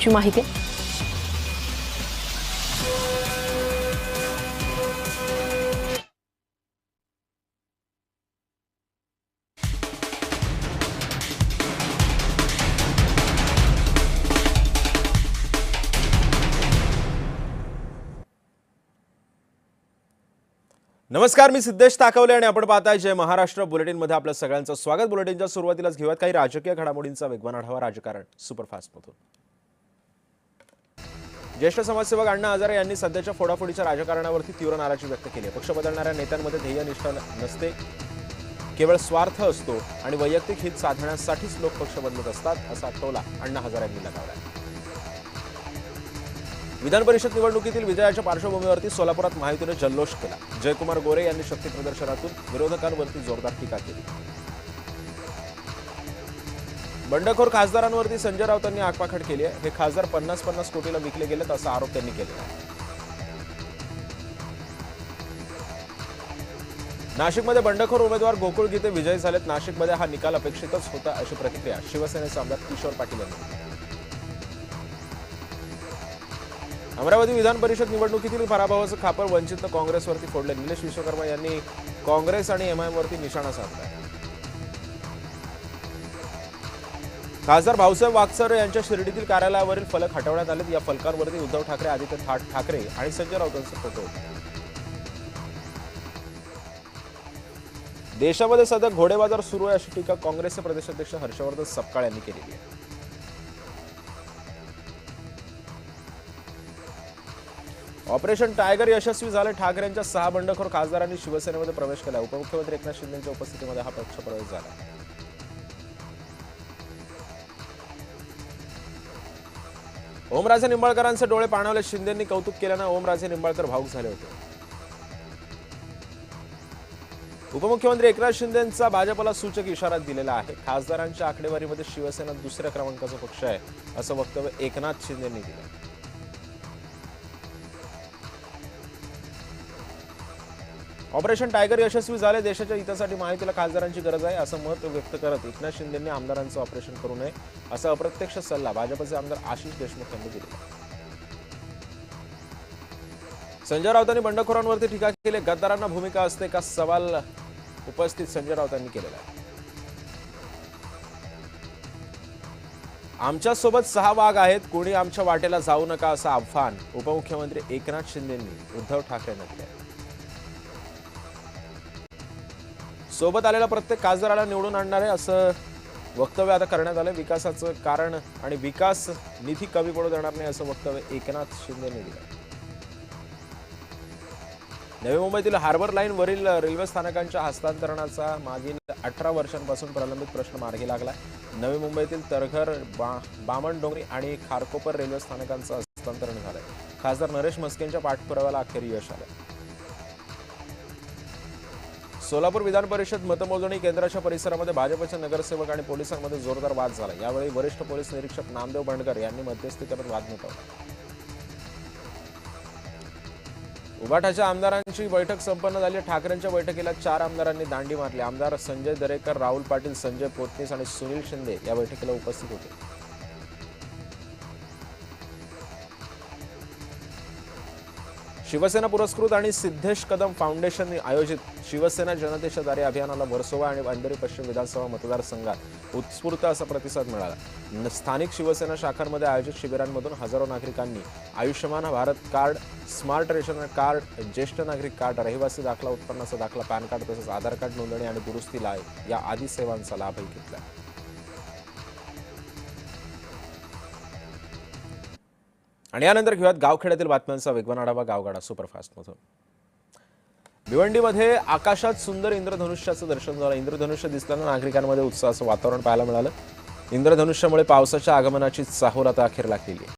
याची माहिती. नमस्कार, मी सिद्धेश ताकवले आणि आपण पाहताय जय महाराष्ट्र बुलेटिन मध्ये आपलं सगळ्यांचं स्वागत. बुलेटिनच्या सुरुवातीलाच घेऊयात काही राजकीय घडामोडींचा वेगवान आढावा राजकारण सुपरफास्ट मधून. ज्येष्ठ समाजसेवक अण्णा हजारे यांनी सध्याच्या फोडाफोडीच्या राजकारणावरती तीव्र नाराजी व्यक्त केली आहे. पक्ष बदलणाऱ्या नेत्यांमध्ये ध्येयनिष्ठा नसते, केवळ स्वार्थ असतो आणि वैयक्तिक हित साधण्यासाठीच लोक पक्ष बदलत असतात, असा टोला अण्णा हजारे यांनी लगावला. विधान परिषद निवडणुकीतील विजयाच्या पार्श्वभूमीवरती सोलापुरात महायुतीने जल्लोष केला. जयकुमार गोरे यांनी शक्ती प्रदर्शनातून विरोधकांवरती जोरदार टीका केली. बंडखोर खासदारांवरती संजय राऊतांनी आगपाखड केली आहे. हे खासदार 50-50 कोटीला विकले गेलेत असा आरोप त्यांनी केला आहे. नाशिकमध्ये बंडखोर उमेदवार गोकुळ गीते विजयी झालेत. नाशिकमध्ये हा निकाल अपेक्षितच होता अशी प्रतिक्रिया शिवसेनेचे आमदार किशोर पाटील यांनी दिली. अमरावती विधान परिषद निवडणुकीतील पराभवाचं खापर वंचित काँग्रेसवरती फोडले. निलेश विश्वकर्मा यांनी काँग्रेस आणि एमआयएमवरती निशाणा साधला. खासदार भाऊसाहेब वागचर यांच्या शिर्डीतील कार्यालयावरील फलक हटवण्यात आले. या फलकांवरती उद्धव ठाकरे, आदित्य ठाकरे आणि संजय राऊतांचे फोटो होते. देशामध्ये सध्या घोडेबाजार सुरू आहे अशी टीका काँग्रेसचे प्रदेशाध्यक्ष हर्षवर्धन सपकाळ यांनी केली आहे. ऑपरेशन टायगर यशस्वी झाले. ठाकरेंच्या 6 बंडखोर खासदारांनी शिवसेनेमध्ये प्रवेश केला. उपमुख्यमंत्री एकनाथ शिंदेच्या उपस्थितीमध्ये हा पक्ष प्रवेश झाला. ओमराजे निंबाळकरांचे डोळे पाणावले. शिंदेंनी कौतुक केल्यानं ओमराजे निंबाळकर भावुक झाले होते. उपमुख्यमंत्री एकनाथ शिंदेंचा भाजपला सूचक इशारा दिलेला आहे. खासदारांच्या आकडेवारीमध्ये शिवसेना दुसऱ्या क्रमांकाचा पक्ष आहे असं वक्तव्य एकनाथ शिंदेंनी दिलं. ऑपरेशन टायगर यशस्वी झाले. देशाच्या हितासाठी महायुतीला खासदारांची गरज आहे असं मत व्यक्त करत एकनाथ शिंदेंनी आमदारांचं ऑपरेशन करू नये असा अप्रत्यक्ष सल्ला भाजपचे आमदार आशिष देशमुख यांनी दिला. संजय राऊतांनी बंडखोरांवरती टीका केली. गद्दारांना भूमिका असते का सवाल उपस्थित संजय राऊतांनी केलेला आहे. आमच्या सोबत 6 वाघ आहेत, कोणी आमच्या वाटेला जाऊ नका असं आव्हान उपमुख्यमंत्री एकनाथ शिंदेंनी उद्धव ठाकरेंना दिलं. सोबत आलेला प्रत्येक खासदाराला निवडून आणणार आहे असं वक्तव्य आता करण्यात आलं. विकासाचं कारण आणि विकास निधी कमी पडू देणार नाही असं वक्तव्य एकनाथ शिंदेंनी दिलं. नवी मुंबईतील हार्बर लाईन वरील रेल्वे स्थानकांच्या हस्तांतरणाचा मागील 18 वर्षांपासून प्रलंबित प्रश्न मार्गी लागला. नवी मुंबईतील तरघर, बामणडोंगरी आणि खारकोपर रेल्वे स्थानकांचं हस्तांतरण झालंय. खासदार नरेश म्हस्केंच्या पाठपुराव्याला अखेर यश आलं. सोलापूर विधान परिषद मतमोजणी केंद्राच्या परिसरामध्ये भाजपचे नगरसेवक आणि पोलिसांमध्ये जोरदार वाद झाला. यावेळी वरिष्ठ पोलीस निरीक्षक नामदेव बंडकर यांनी मध्यस्थी करत वाद मिटवला. उभाटाच्या आमदारांची बैठक संपन्न झाली. ठाकरेंच्या बैठकीला 4 आमदारांनी दांडी मारली. आमदार संजय दरेकर, राहुल पाटील, संजय पोतनीस आणि सुनील शिंदे या बैठकीला उपस्थित होते. शिवसेना पुरस्कृत आणि सिद्धेश कदम फाउंडेशन आयोजित शिवसेना जनतेच्या दारी अभियानाला वर्सोवा आणि अंधेरी पश्चिम विधानसभा मतदारसंघात उत्स्फूर्त असा प्रतिसाद मिळाला. स्थानिक शिवसेना शाखांमध्ये आयोजित शिबिरांमधून हजारो नागरिकांनी Ayushman Bharat card, smart ration card, ज्येष्ठ नागरिक कार्ड, रहिवासी दाखला, उत्पन्नाचा दाखला, पॅन कार्ड तसंच आधार कार्ड नोंदणी आणि दुरुस्ती या आदी सेवांचा लाभही घेतला. आणि यानंतर घेऊयात गावखेड्यातील बातम्यांचा वेगवान आढावा गावगाडा सुपरफास्ट मधून. भिवंडीमध्ये आकाशात सुंदर इंद्रधनुष्याचं दर्शन झालं. इंद्रधनुष्य दिसल्यानं नागरिकांमध्ये उत्साहाचं वातावरण पाहायला मिळालं. इंद्रधनुष्यामुळे पावसाच्या आगमनाची चाहूल आता अखेर लागलेली आहे.